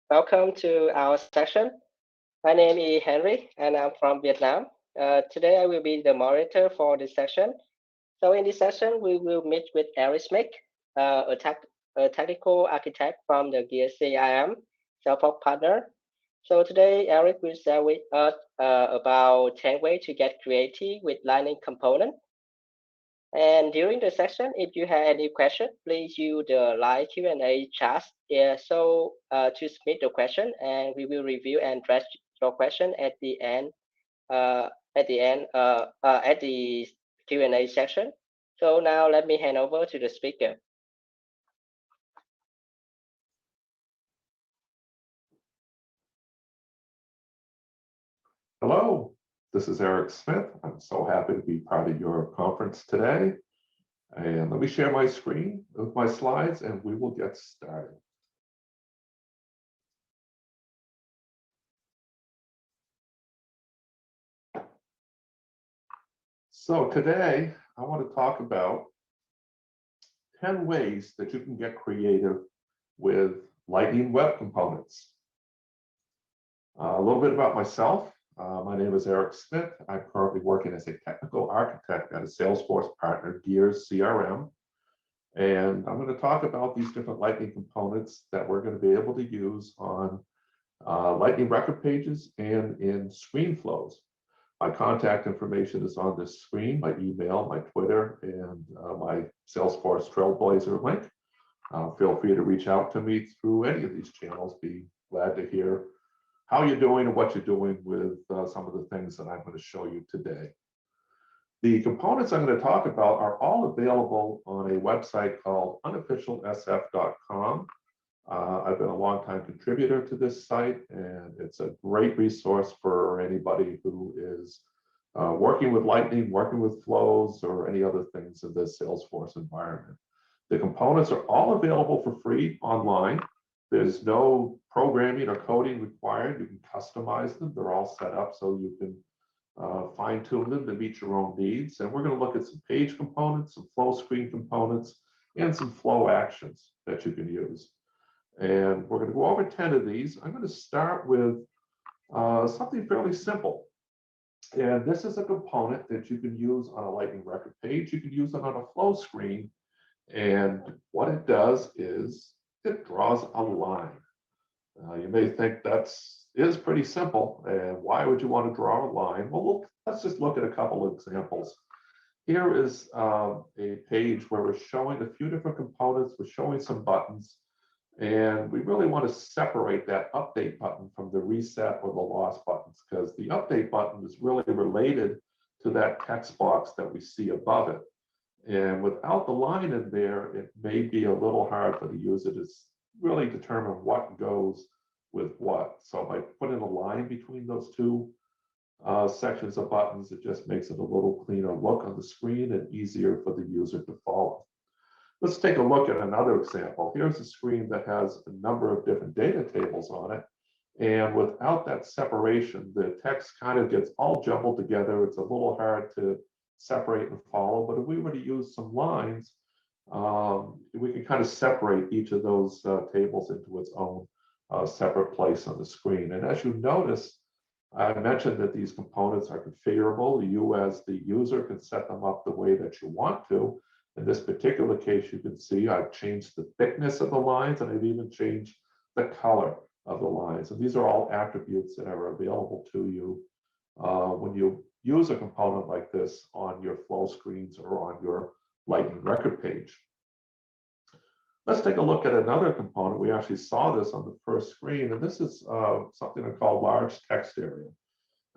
Welcome to our session. My name is Henry, and I'm from Vietnam. Today, I will be the moderator for this session. So, in this session, we will meet with Eric Smith, a technical architect from the Gear CIM Salesforce partner. So, today, Eric will share with us about 10 ways to get creative with Lightning component. And during the session, if you have any question, please use the live Q&A chat. To submit the question, and we will review and address your question at the end. At the Q&A session. So now let me hand over to the speaker. Hello, this is Eric Smith. I'm so happy to be part of your conference today. And let me share my screen with my slides and we will get started. So today, I want to talk about 10 ways that you can get creative with Lightning Web Components. A little bit about myself. My name is Eric Smith. I'm currently working as a technical architect at a Salesforce partner, Gears CRM. And I'm going to talk about these different Lightning components that we're going to be able to use on Lightning record pages and in screen flows. My contact information is on this screen, my email, my Twitter, and my Salesforce Trailblazer link. Feel free to reach out to me through any of these channels. Be glad to hear how you're doing and what you're doing with some of the things that I'm going to show you today. The components I'm going to talk about are all available on a website called unofficialsf.com. I've been a longtime contributor to this site, and it's a great resource for anybody who is working with Lightning, working with flows, or any other things in this Salesforce environment. The components are all available for free online. There's no programming or coding required. You can customize them. They're all set up so you can fine-tune them to meet your own needs. And we're going to look at some page components, some flow screen components, and some flow actions that you can use. And we're going to go over 10 of these. I'm going to start with something fairly simple. And this is a component that you can use on a Lightning record page. You can use it on a flow screen. And what it does is it draws a line. You may think that is pretty simple. And why would you want to draw a line? Well, let's just look at a couple of examples. Here is a page where we're showing a few different components. We're showing some buttons. And we really want to separate that update button from the reset or the loss buttons, because the update button is really related to that text box that we see above it. And without the line in there, it may be a little hard for the user to really determine what goes with what. So by putting a line between those two sections of buttons, it just makes it a little cleaner look on the screen and easier for the user to follow. Let's take a look at another example. Here's a screen that has a number of different data tables on it. And without that separation, the text kind of gets all jumbled together. It's a little hard to separate and follow. But if we were to use some lines, we can kind of separate each of those tables into its own separate place on the screen. And as you notice, I mentioned that these components are configurable. You as the user can set them up the way that you want to. In this particular case, you can see I've changed the thickness of the lines, and I've even changed the color of the lines. And these are all attributes that are available to you when you use a component like this on your flow screens or on your Lightning record page. Let's take a look at another component. We actually saw this on the first screen, and this is something I call large text area.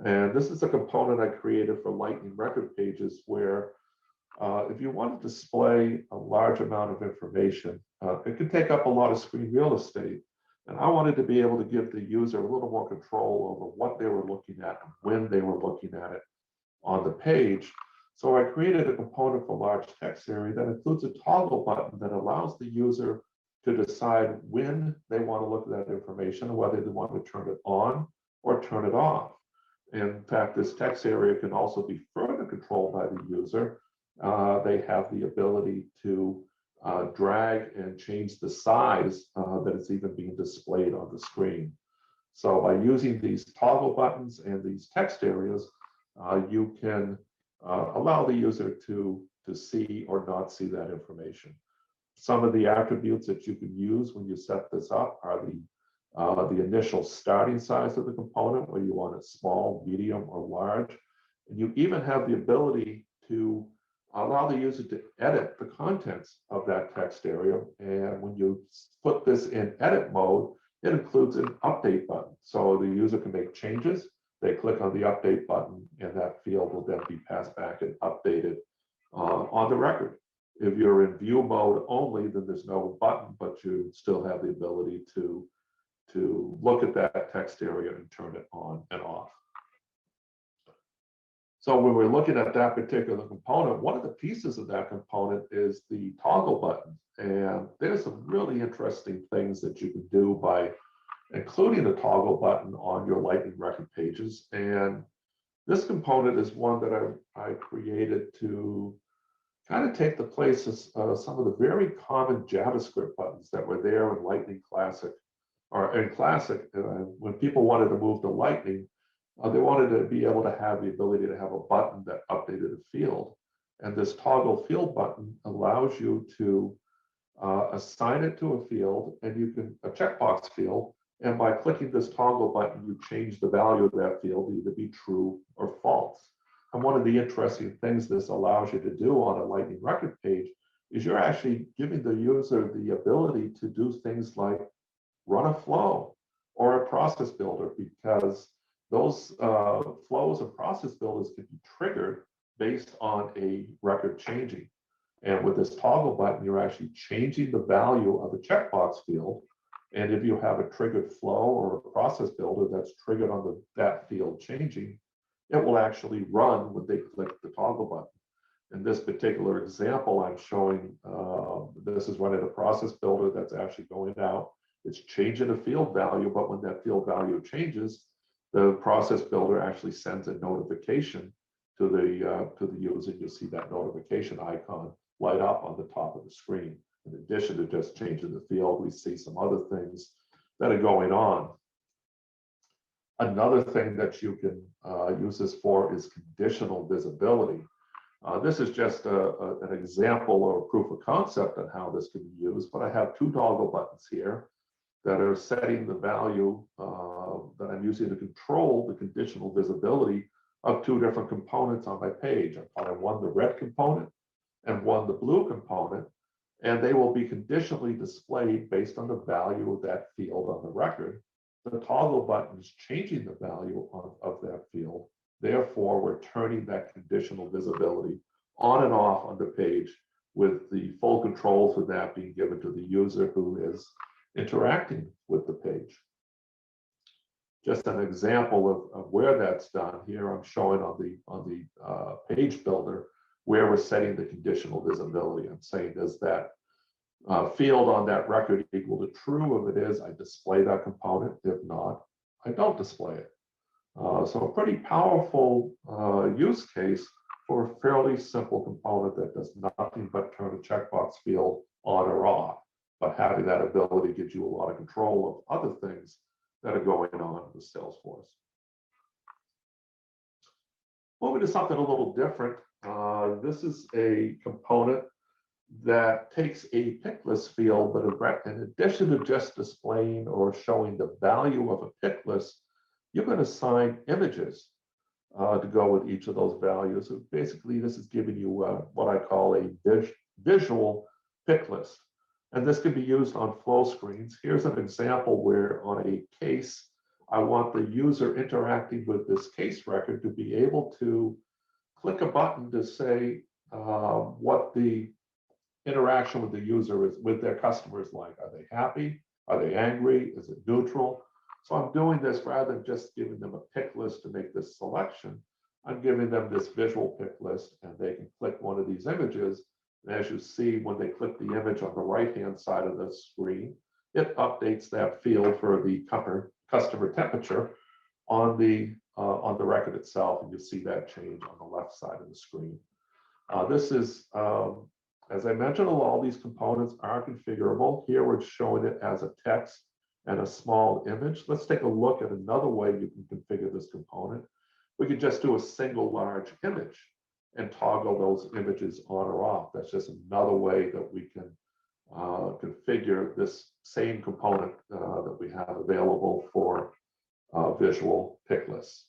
And this is a component I created for Lightning record pages where if you want to display a large amount of information, it can take up a lot of screen real estate. And I wanted to be able to give the user a little more control over what they were looking at and when they were looking at it on the page. So I created a component for large text area that includes a toggle button that allows the user to decide when they want to look at that information and whether they want to turn it on or turn it off. In fact, this text area can also be further controlled by the user. They have the ability to drag and change the size that it's even being displayed on the screen. So by using these toggle buttons and these text areas, you can allow the user to see or not see that information. Some of the attributes that you can use when you set this up are the initial starting size of the component, whether you want it small, medium, or large. And you even have the ability to allow the user to edit the contents of that text area. And when you put this in edit mode, it includes an update button. So the user can make changes. They click on the update button, and that field will then be passed back and updated on the record. If you're in view mode only, then there's no button, but you still have the ability to look at that text area and turn it on and off. So when we're looking at that particular component, one of the pieces of that component is the toggle button. And there's some really interesting things that you can do by including a toggle button on your Lightning record pages. And this component is one that I created to kind of take the place of some of the very common JavaScript buttons that were there in Lightning Classic, or in Classic. When people wanted to move to Lightning, they wanted to be able to have the ability to have a button that updated a field. And this toggle field button allows you to assign it to a field, and you can, a checkbox field, and by clicking this toggle button, you change the value of that field to either be true or false. And one of the interesting things this allows you to do on a Lightning record page is you're actually giving the user the ability to do things like run a flow or a process builder, because those flows and process builders can be triggered based on a record changing. And with this toggle button, you're actually changing the value of a checkbox field. And if you have a triggered flow or a process builder that's triggered on that field changing, it will actually run when they click the toggle button. In this particular example, I'm showing this is running a process builder that's actually going out. It's changing a field value, but when that field value changes, the process builder actually sends a notification to the user. You'll see that notification icon light up on the top of the screen. In addition to just changing the field, we see some other things that are going on. Another thing that you can use this for is conditional visibility. This is just an example or a proof of concept on how this can be used, but I have two toggle buttons here that are setting the value that I'm using to control the conditional visibility of two different components on my page. I'm calling one the red component and one the blue component, and they will be conditionally displayed based on the value of that field on the record. The toggle button is changing the value of that field. Therefore, we're turning that conditional visibility on and off on the page, with the full controls of that being given to the user who is interacting with the page. Just an example of where that's done here, I'm showing on the page builder where we're setting the conditional visibility. I'm saying, does that field on that record equal to true? If it is, I display that component. If not, I don't display it. So a pretty powerful use case for a fairly simple component that does nothing but turn a checkbox field on or off. But having that ability gives you a lot of control of other things that are going on with Salesforce. Moving to something a little different. This is a component that takes a pick list field, but in addition to just displaying or showing the value of a pick list, you can assign images to go with each of those values. So basically, this is giving you what I call a visual pick list. And this can be used on flow screens. Here's an example where on a case, I want the user interacting with this case record to be able to click a button to say what the interaction with the user is, with their customers like. Are they happy? Are they angry? Is it neutral? So I'm doing this rather than just giving them a pick list to make this selection. I'm giving them this visual pick list, and they can click one of these images. And as you see, when they click the image on the right-hand side of the screen, it updates that field for the customer temperature on the record itself, and you see that change on the left side of the screen. This is As I mentioned, all these components are configurable. Here we're showing it as a text and a small image. Let's take a look at another way you can configure this component. We could just do a single large image and toggle those images on or off. That's just another way that we can configure this same component that we have available for visual pick lists.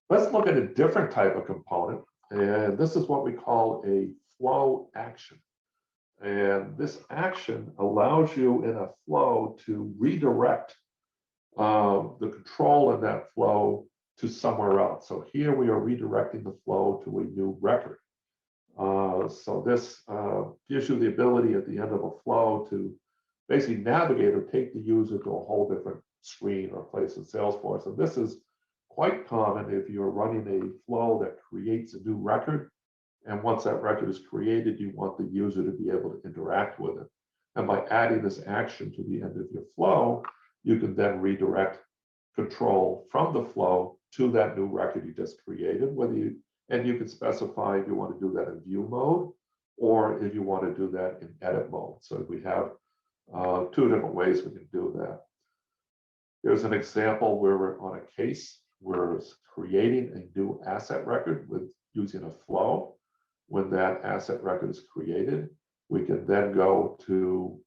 Let's look at a different type of component, and this is what we call a flow action. And this action allows you in a flow to redirect the control in that flow to somewhere else. So here we are redirecting the flow to a new record. So this gives you the ability at the end of a flow to basically navigate or take the user to a whole different screen or place in Salesforce. And this is quite common if you're running a flow that creates a new record. And once that record is created, you want the user to be able to interact with it. And by adding this action to the end of your flow, you can then redirect control from the flow to that new record you just created, and you can specify if you want to do that in view mode or if you want to do that in edit mode. So we have two different ways we can do that. Here's an example where we're on a case. We're creating a new asset record with using a flow. When that asset record is created, we can then go to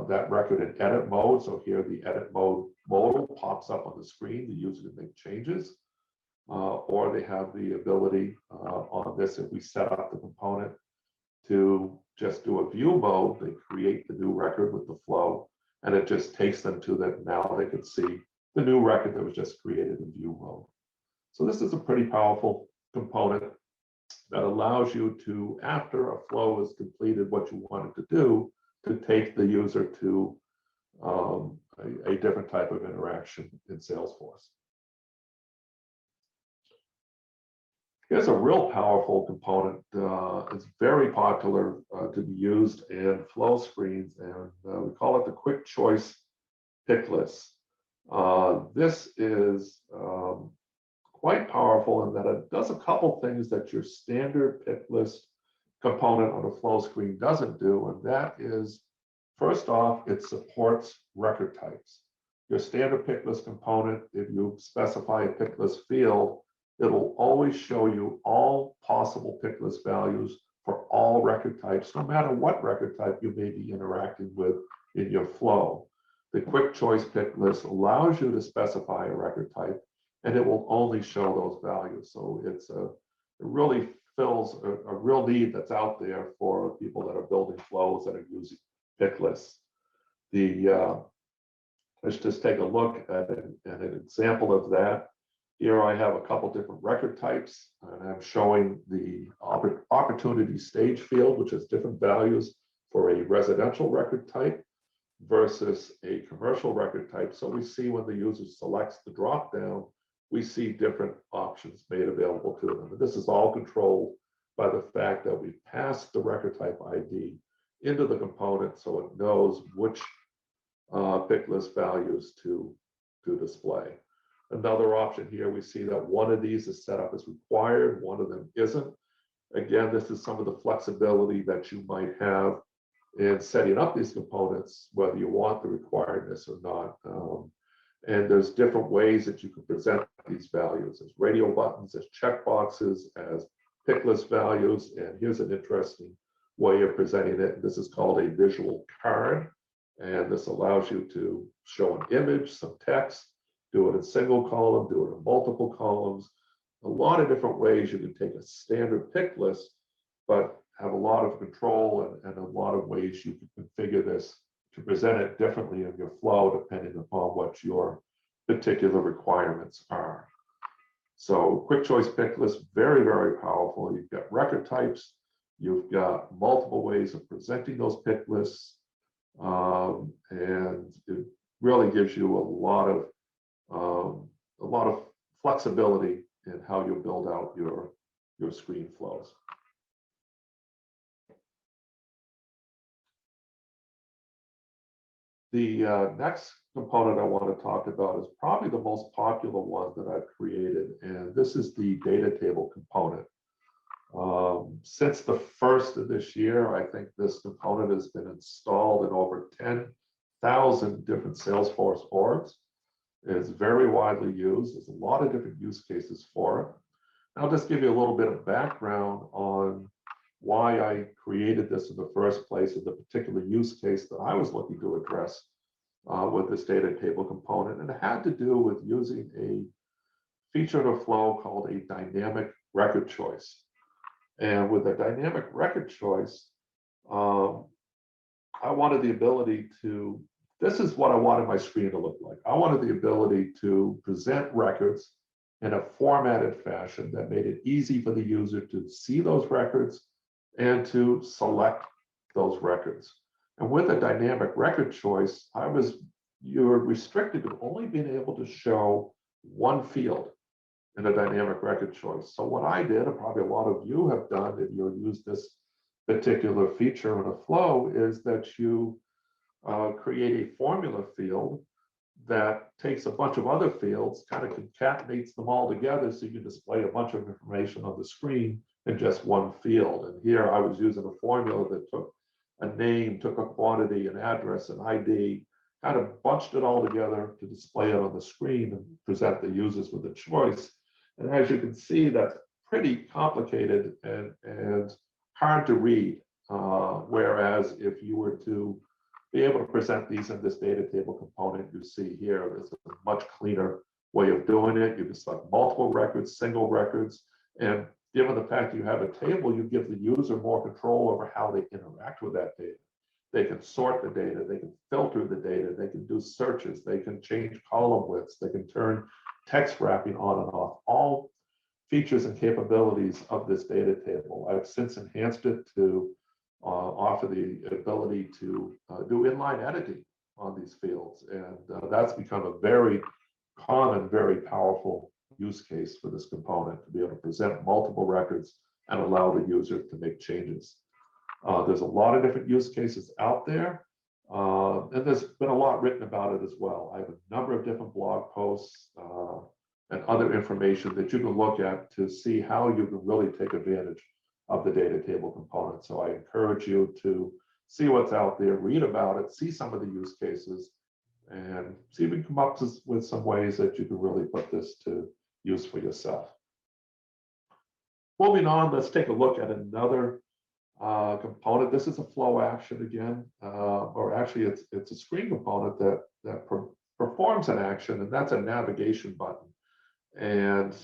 that record in edit mode. So here the edit mode modal pops up on the screen. The user can make changes. Or they have the ability on this, if we set up the component to just do a view mode, they create the new record with the flow, and it just takes them to that. Now they can see the new record that was just created in view mode. So this is a pretty powerful component that allows you to, after a flow is completed what you wanted to do, to take the user to a different type of interaction in Salesforce. Here's a real powerful component. It's very popular to be used in flow screens, and we call it the quick choice pick list. This is quite powerful in that it does a couple things that your standard pick list component on a flow screen doesn't do, and that is, first off, it supports record types. Your standard pick list component, if you specify a pick list field, it will always show you all possible pick list values for all record types, no matter what record type you may be interacting with in your flow. The quick choice pick list allows you to specify a record type, and it will only show those values. So it really fills a real need that's out there for people that are building flows that are using pick lists. Let's just take a look at an example of that. Here I have a couple different record types, and I'm showing the opportunity stage field, which has different values for a residential record type versus a commercial record type. So we see when the user selects the drop down, we see different options made available to them. And this is all controlled by the fact that we passed the record type ID into the component so it knows which pick list values to display. Another option here, we see that one of these is set up as required, one of them isn't. Again, this is some of the flexibility that you might have in setting up these components, whether you want the requiredness or not. And there's different ways that you can present these values as radio buttons, as checkboxes, as pick list values. And here's an interesting way of presenting it. This is called a visual card. And this allows you to show an image, some text, do it in single column, do it in multiple columns. A lot of different ways you can take a standard pick list, but have a lot of control and a lot of ways you can configure this to present it differently in your flow depending upon what your particular requirements are. So quick choice pick list, very, very powerful. You've got record types, you've got multiple ways of presenting those pick lists, and it really gives you a lot of flexibility in how you build out your screen flows. The next component I want to talk about is probably the most popular one that I've created, and this is the data table component. Since the first of this year, I think this component has been installed in over 10,000 different Salesforce orgs. It's very widely used. There's a lot of different use cases for it. I'll just give you a little bit of background on why I created this in the first place and the particular use case that I was looking to address with this data table component. And it had to do with using a feature of flow called a dynamic record choice. And with a dynamic record choice, I wanted the ability to, this is what I wanted my screen to look like. I wanted the ability to present records in a formatted fashion that made it easy for the user to see those records and to select those records. And with a dynamic record choice, you're restricted to only being able to show one field in a dynamic record choice. So what I did, and probably a lot of you have done if you'll use this particular feature in a flow, is that you create a formula field that takes a bunch of other fields, kind of concatenates them all together so you can display a bunch of information on the screen in just one field. And here I was using a formula that took a name, took a quantity, an address, an ID, kind of bunched it all together to display it on the screen and present the users with a choice. And as you can see, that's pretty complicated and hard to read. Whereas if you were to be able to present these in this data table component you see here, there's a much cleaner way of doing it. You can select multiple records, single records, and given the fact you have a table, you give the user more control over how they interact with that data. They can sort the data, they can filter the data, they can do searches, they can change column widths, they can turn text wrapping on and off, all features and capabilities of this data table. I've since enhanced it to offer the ability to do inline editing on these fields. And that's become a very common, very powerful use case for this component, to be able to present multiple records and allow the user to make changes. There's a lot of different use cases out there, and there's been a lot written about it as well. I have a number of different blog posts and other information that you can look at to see how you can really take advantage of the data table component. So I encourage you to see what's out there, read about it, see some of the use cases, and see if we can come up with some ways that you can really put this to use for yourself. Moving on, let's take a look at another component. This is a flow action again, or actually it's a screen component that performs an action, and that's a navigation button. And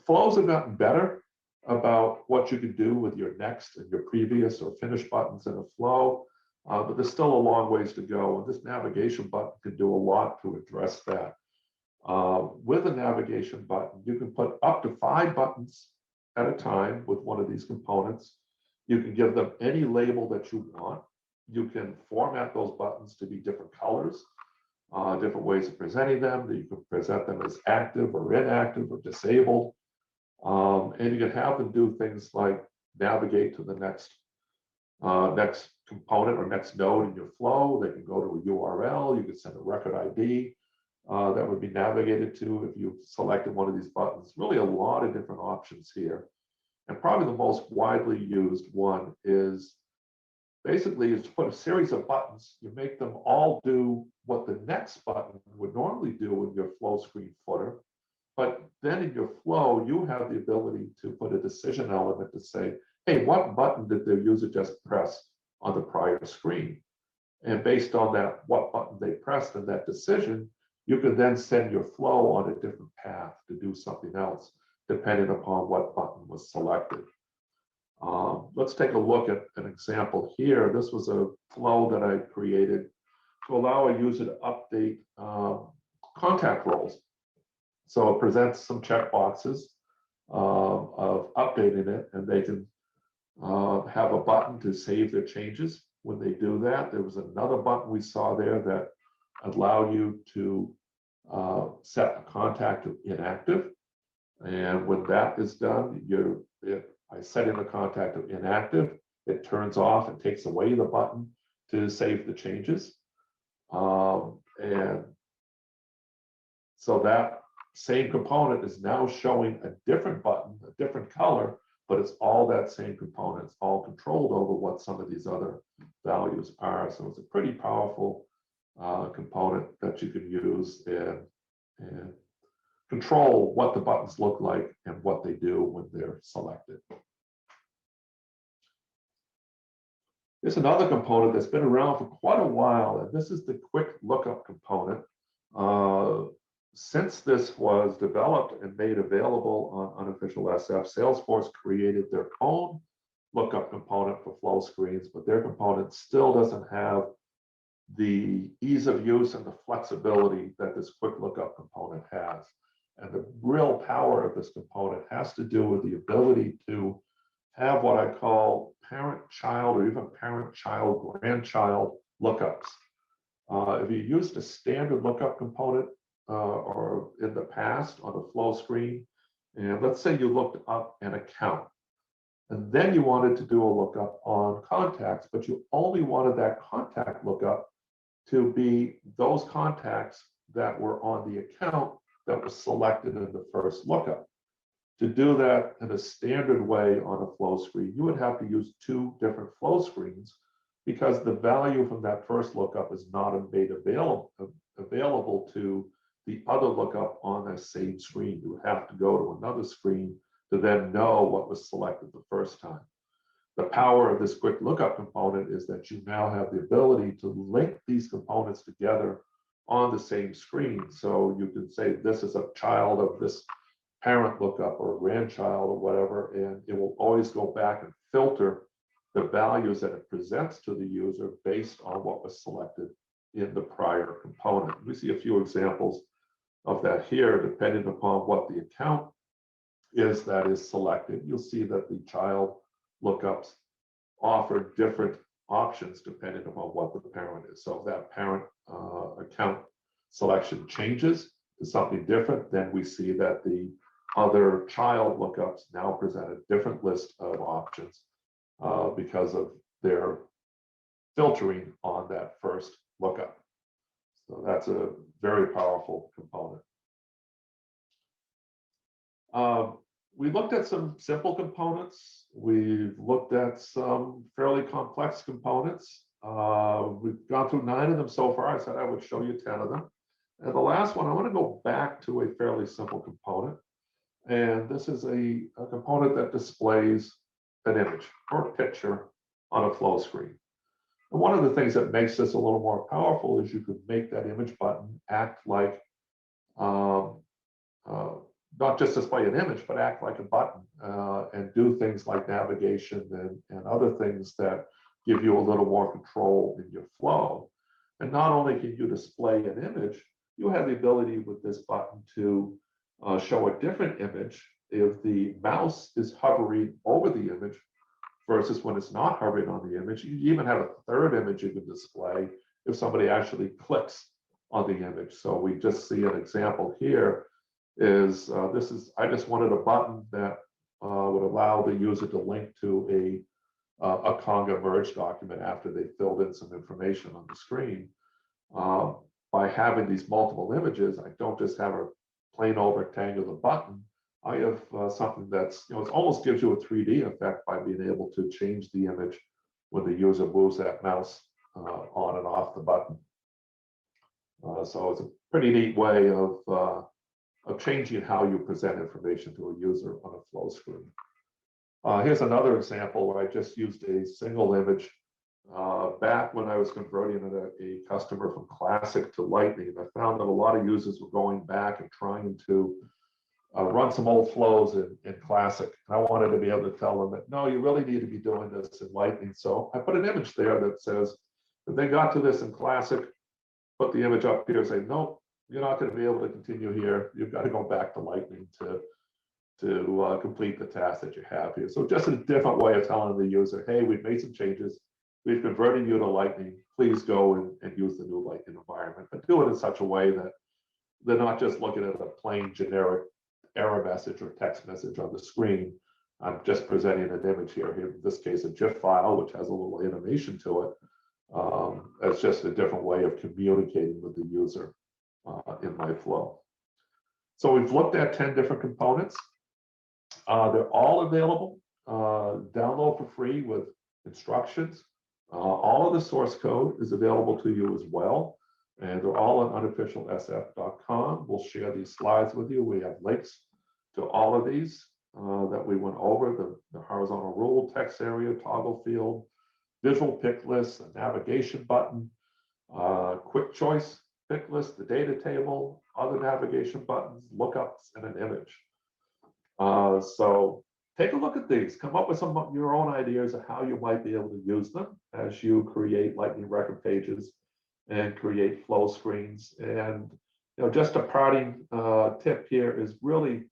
flows have gotten better about what you can do with your next and your previous or finish buttons in a flow, but there's still a long ways to go. And this navigation button can do a lot to address that. With a navigation button, you can put up to 5 buttons at a time with one of these components. You can give them any label that you want. You can format those buttons to be different colors, different ways of presenting them. You can present them as active or inactive or disabled. And you can have them do things like navigate to the next component or next node in your flow. They can go to a URL. You can send a record ID that would be navigated to if you selected one of these buttons. Really a lot of different options here. And probably the most widely used one is basically to put a series of buttons. You make them all do what the next button would normally do in your flow screen footer. But then in your flow, you have the ability to put a decision element to say, hey, what button did the user just press on the prior screen? And based on that, what button they pressed in that decision, you can then send your flow on a different path to do something else, depending upon what button was selected. Let's take a look at an example here. This was a flow that I created to allow a user to update contact roles. So it presents some checkboxes of updating it, and they can have a button to save their changes when they do that. There was another button we saw there that allowed you to set a contact to inactive. And when that is done, I set in the contact to inactive. It turns off and takes away the button to save the changes. And so that same component is now showing a different button, a different color, but it's all that same component. It's all controlled over what some of these other values are. So it's a pretty powerful component that you can use and control what the buttons look like and what they do when they're selected. Here's another component that's been around for quite a while, and this is the quick lookup component. Since this was developed and made available on Unofficial SF, Salesforce created their own lookup component for flow screens, but their component still doesn't have the ease of use and the flexibility that this quick lookup component has. And the real power of this component has to do with the ability to have what I call parent-child or even parent-child-grandchild lookups. If you used a standard lookup component or in the past on the flow screen, and let's say you looked up an account, and then you wanted to do a lookup on contacts, but you only wanted that contact lookup to be those contacts that were on the account that was selected in the first lookup. To do that in a standard way on a flow screen, you would have to use two different flow screens because the value from that first lookup is not made available to the other lookup on that same screen. You would have to go to another screen to then know what was selected the first time. The power of this quick lookup component is that you now have the ability to link these components together on the same screen. So you can say this is a child of this parent lookup or a grandchild or whatever, and it will always go back and filter the values that it presents to the user based on what was selected in the prior component. We see a few examples of that here, depending upon what the account is that is selected. You'll see that the child lookups offer different options depending upon what the parent is. So if that parent account selection changes to something different, then we see that the other child lookups now present a different list of options because of their filtering on that first lookup. So that's a very powerful component. We looked at some simple components. We've looked at some fairly complex components. We've gone through 9 of them so far. I said I would show you 10 of them. And the last one, I want to go back to a fairly simple component. And this is a component that displays an image or a picture on a flow screen. And one of the things that makes this a little more powerful is you could make that image button act like not just display an image, but act like a button and do things like navigation and other things that give you a little more control in your flow. And not only can you display an image, you have the ability with this button to show a different image if the mouse is hovering over the image versus when it's not hovering on the image. You even have a third image you can display if somebody actually clicks on the image. So we just see an example here is I just wanted a button that would allow the user to link to a Conga merge document after they filled in some information on the screen. By having these multiple images, I don't just have a plain old rectangular button. I have something that's, it almost gives you a 3D effect by being able to change the image when the user moves that mouse on and off the button. So it's a pretty neat way of changing how you present information to a user on a flow screen. Here's another example where I just used a single image back when I was converting a customer from Classic to Lightning. I found that a lot of users were going back and trying to run some old flows in Classic. And I wanted to be able to tell them that, no, you really need to be doing this in Lightning. So I put an image there that says, if they got to this in Classic, put the image up here, say, nope, you're not going to be able to continue here. You've got to go back to Lightning to complete the task that you have here. So just a different way of telling the user, hey, we've made some changes. We've converted you to Lightning. Please go and use the new Lightning environment, but do it in such a way that they're not just looking at a plain generic error message or text message on the screen. I'm just presenting an image here. In this case, a GIF file, which has a little animation to it. It's just a different way of communicating with the user in my flow. So we've looked at 10 different components. They're all available download for free with instructions. All of the source code is available to you as well. And they're all on unofficialsf.com. We'll share these slides with you. We have links to all of these that we went over, the horizontal rule, text area, toggle field, visual pick list, a navigation button, quick choice pick list, the data table, other navigation buttons, lookups, and an image. So take a look at these. Come up with some of your own ideas of how you might be able to use them as you create Lightning record pages and create flow screens. And just a parting tip here is really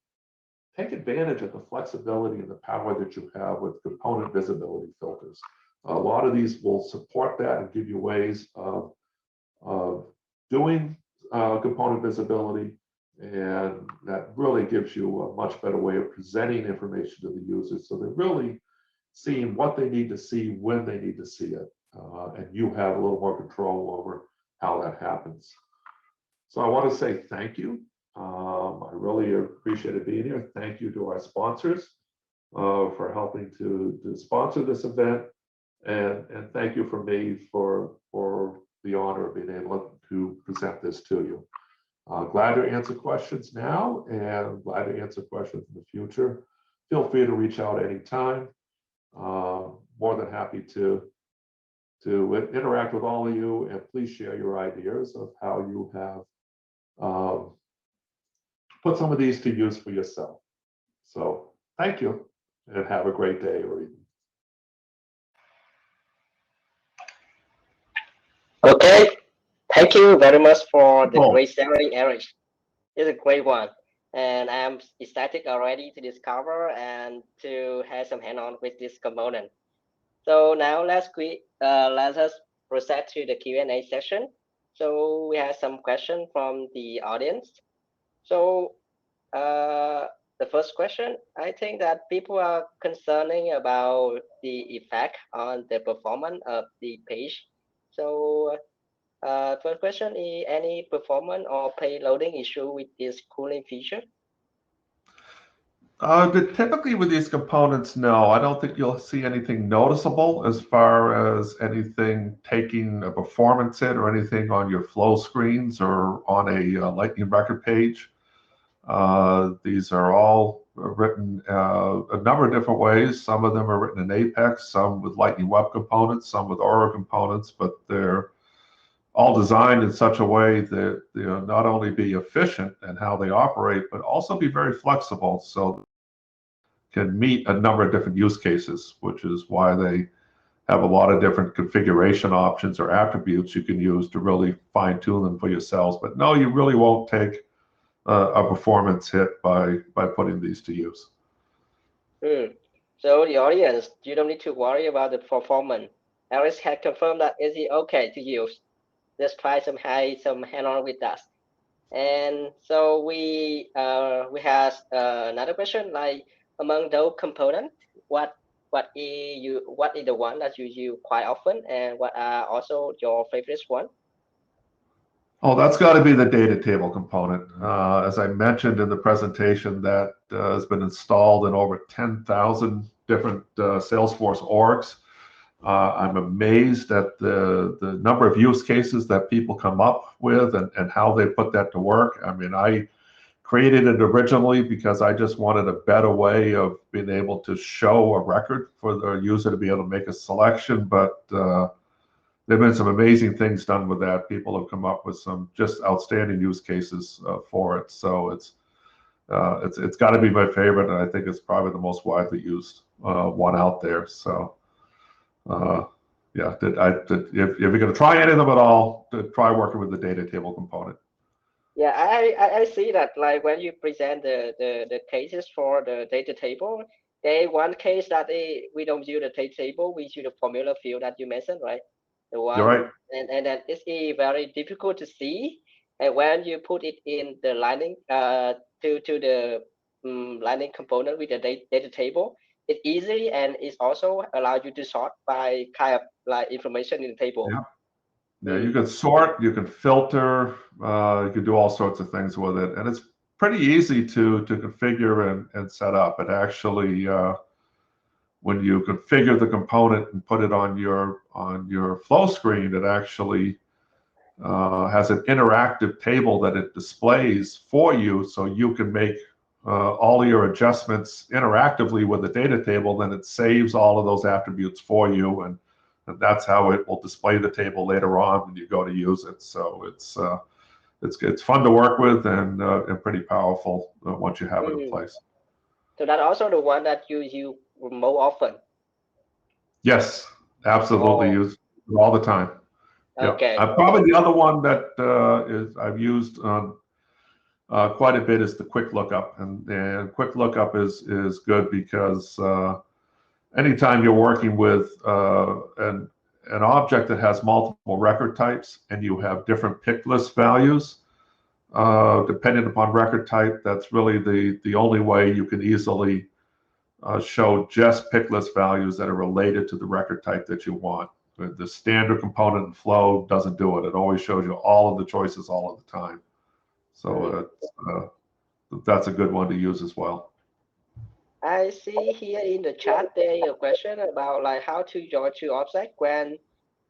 take advantage of the flexibility and the power that you have with component visibility filters. A lot of these will support that and give you ways of doing component visibility, and that really gives you a much better way of presenting information to the users, so they're really seeing what they need to see when they need to see it, and you have a little more control over how that happens. So I want to say thank you. I really appreciated being here. Thank you to our sponsors for helping to sponsor this event, and thank you for me for the honor of being able to present this to you. Glad to answer questions now, and glad to answer questions in the future. Feel free to reach out anytime. More than happy to interact with all of you, and please share your ideas of how you have put some of these to use for yourself. So thank you, and have a great day or evening. Okay, thank you very much for the great sharing, Eric. It's a great one, and I'm ecstatic already to discover and to have some hand-on with this component. So now let us proceed to the Q&A session. So we have some questions from the audience. So the first question, I think that people are concerning about the effect on the performance of the page. So first question is any performance or page loading issue with this cooling feature? Typically with these components, no, I don't think you'll see anything noticeable as far as anything taking a performance hit or anything on your flow screens or on a Lightning record page. These are all written a number of different ways. Some of them are written in Apex, some with Lightning Web Components, some with Aura components, but they're all designed in such a way that not only be efficient in how they operate, but also be very flexible, so can meet a number of different use cases, which is why they have a lot of different configuration options or attributes you can use to really fine tune them for yourselves. But no, you really won't take a performance hit by putting these to use. So the audience, you don't need to worry about the performance. Alice had confirmed that is okay to use. Just try some hand-on with us. And so we have another question, like among those components, what is the one that you use quite often, and what are also your favorite one? Oh, that's got to be the data table component. As I mentioned in the presentation, that has been installed in over 10,000 different Salesforce orgs. I'm amazed at the number of use cases that people come up with and how they put that to work. I mean, I created it originally because I just wanted a better way of being able to show a record for the user to be able to make a selection, but there have been some amazing things done with that. People have come up with some just outstanding use cases for it. So it's got to be my favorite, and I think it's probably the most widely used one out there. So yeah, if you're going to try any of them at all, try working with the data table component. Yeah, I see that, like when you present the cases for the data table, one case that we don't use the data table, we use the formula field that you mentioned, right? The one, you're right. And then it's very difficult to see, and when you put it in the Lightning to the Lightning component with the data table, it's easy, and it also allows you to sort by kind of like information in the table. Yeah. Yeah, you can sort, you can filter, you can do all sorts of things with it, and it's pretty easy to configure and set up. It actually when you configure the component and put it on your flow screen, it actually has an interactive table that it displays for you, so you can make all of your adjustments interactively with the data table. Then it saves all of those attributes for you, and that's how it will display the table later on when you go to use it. So it's fun to work with, and pretty powerful once you have it in place. So that's also the one that you use more often. Yes, absolutely, Oh, use it all the time. Yeah, okay. probably the other one that is I've used quite a bit is the quick lookup, and quick lookup is good because anytime you're working with an object that has multiple record types and you have different pick list values, depending upon record type, that's really the only way you can easily show just pick list values that are related to the record type that you want. The standard component and flow doesn't do it. It always shows you all of the choices all of the time. So that's a good one to use as well. I see here in the chat there a question about like how to join two objects when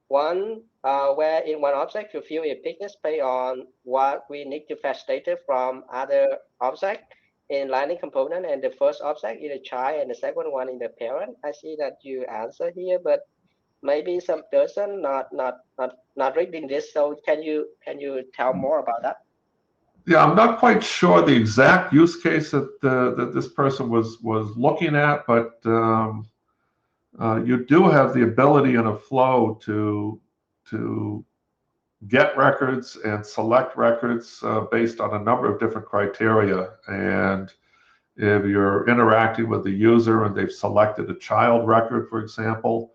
where in one object you fill a thickness based on what we need to fetch data from other object in Lightning component, and the first object is a child and the second one is the parent. I see that you answer here, but maybe some person not reading this. So can you tell more about that? Yeah, I'm not quite sure the exact use case that this person was looking at, but you do have the ability in a flow to get records and select records based on a number of different criteria. And if you're interacting with the user and they've selected a child record, for example,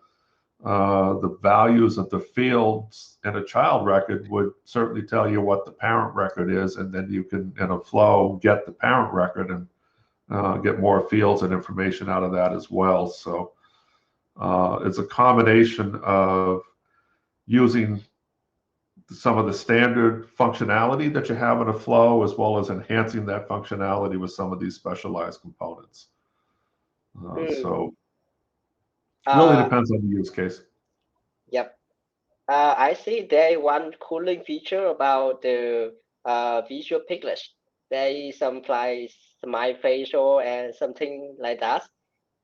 the values of the fields in a child record would certainly tell you what the parent record is, and then you can, in a flow, get the parent record and get more fields and information out of that as well. So it's a combination of using some of the standard functionality that you have in a flow, as well as enhancing that functionality with some of these specialized components. So it really Uh, depends on the use case. yep. I see there one cooling feature about the visual picklist. There is some like smile facial and something like that.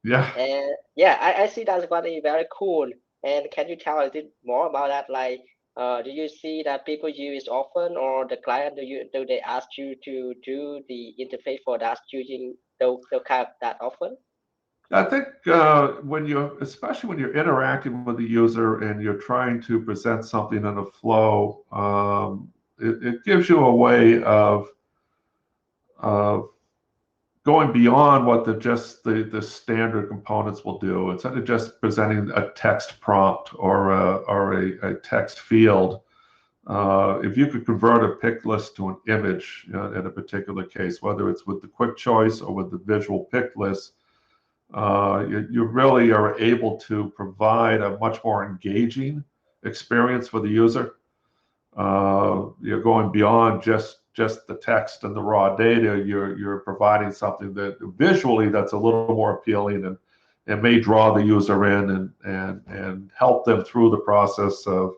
Yeah. And yeah, I see that's very very cool. And can you tell a bit more about that? Like, do you see that people use often, or the client do they ask you to do the interface for that using the kind of that often? I think especially when you're interacting with the user and you're trying to present something in a flow, it gives you a way of going beyond what the standard components will do. Instead of just presenting a text prompt or a text field, if you could convert a pick list to an image in a particular case, whether it's with the quick choice or with the visual pick list, you really are able to provide a much more engaging experience for the user. You're going beyond just the text and the raw data. You're providing something that visually that's a little more appealing and may draw the user in and help them through the process of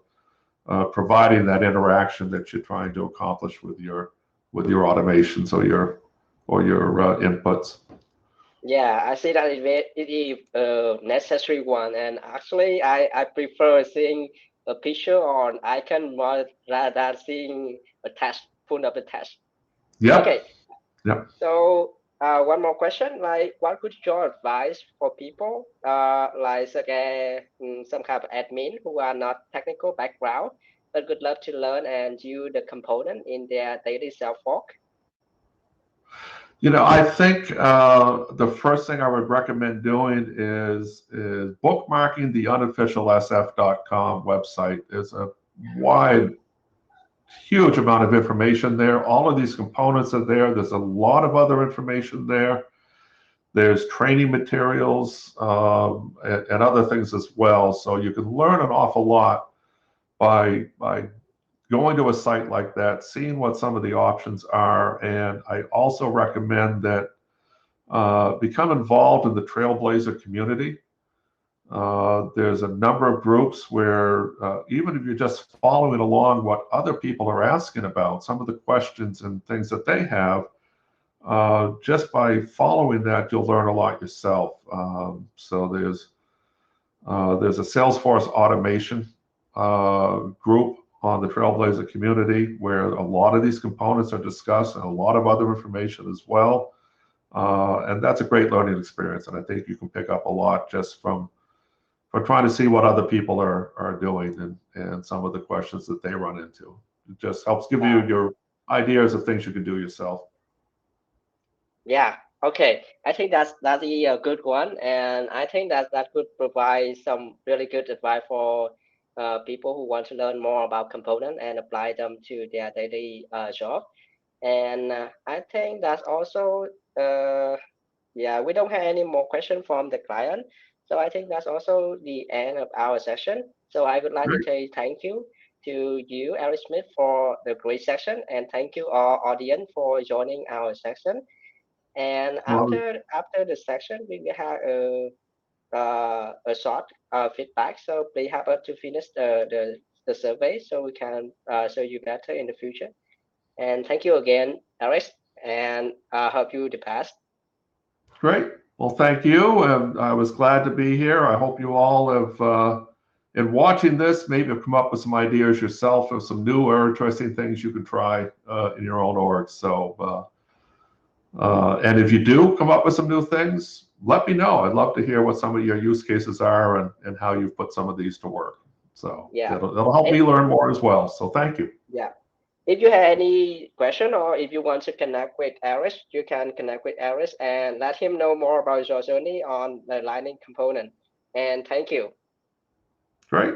providing that interaction that you're trying to accomplish with your automations or your inputs. Yeah, I see that it is a necessary one, and actually, I prefer seeing a picture or an icon more rather than seeing a text, full of the text. Yep. Okay, Yep. so one more question, like what could your advice for people, like some kind of admin who are not technical background but would love to learn and use the component in their daily self work? I think the first thing I would recommend doing is bookmarking the unofficial sf.com website. There's a wide, huge amount of information there. All of these components are there. There's a lot of other information there. There's training materials and other things as well. So you can learn an awful lot by going to a site like that, seeing what some of the options are. And I also recommend that become involved in the Trailblazer community. There's a number of groups where even if you're just following along what other people are asking about, some of the questions and things that they have, just by following that, you'll learn a lot yourself. So there's a Salesforce automation group on the Trailblazer community where a lot of these components are discussed and a lot of other information as well. And that's a great learning experience. And I think you can pick up a lot just from trying to see what other people are doing and some of the questions that they run into. It just helps give you your ideas of things you can do yourself. Yeah. Okay. I think that's a good one, and I think that could provide some really good advice for people who want to learn more about component and apply them to their daily job. And I think that's also yeah, we don't have any more questions from the client. So I think that's also the end of our session. So I would like to Great. say thank you to you, Eric Smith, for the great session, and thank you our audience for joining our session. And Well, after the session, we will have a short feedback. So please help us to finish the survey so we can show you better in the future. And thank you again, Eric, and hope you the best. great. Well, thank you. And I was glad to be here. I hope you all have, in watching this, maybe have come up with some ideas yourself of some new or interesting things you can try in your own org. So, and if you do come up with some new things, let me know. I'd love to hear what some of your use cases are and how you've put some of these to work. So Yeah. it'll help me And learn more as well. So thank you. yeah. If you have any question or if you want to connect with Aris, you can connect with Aris and let him know more about your journey on the Lightning component. And thank you. Great.